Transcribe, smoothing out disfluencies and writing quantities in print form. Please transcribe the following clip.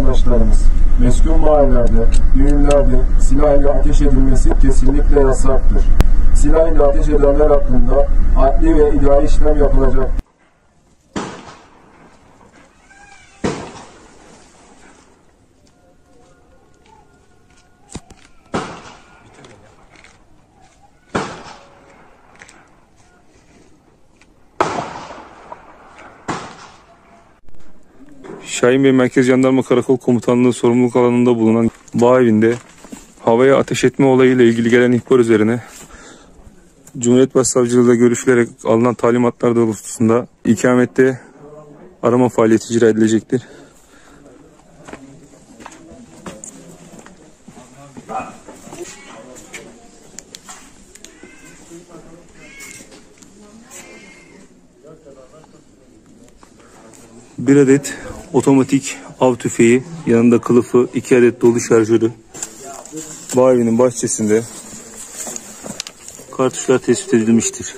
vatandaşlarımız, meskun mahallelerde, düğünlerde silah ile ateş edilmesi kesinlikle yasaktır. Silah ile ateş edenler hakkında adli ve idari işlem yapılacak. Şahinbey Merkez Jandarma Karakol Komutanlığı sorumluluk alanında bulunan bağ evinde havaya ateş etme olayıyla ilgili gelen ihbar üzerine Cumhuriyet Başsavcılığı'yla görüşülerek alınan talimatlar doğrultusunda ikamette arama faaliyeti icra edilecektir. Bir adet otomatik av tüfeği, yanında kılıfı, 2 adet dolu şarjörü bağ evinin bahçesinde kartuşlar tespit edilmiştir.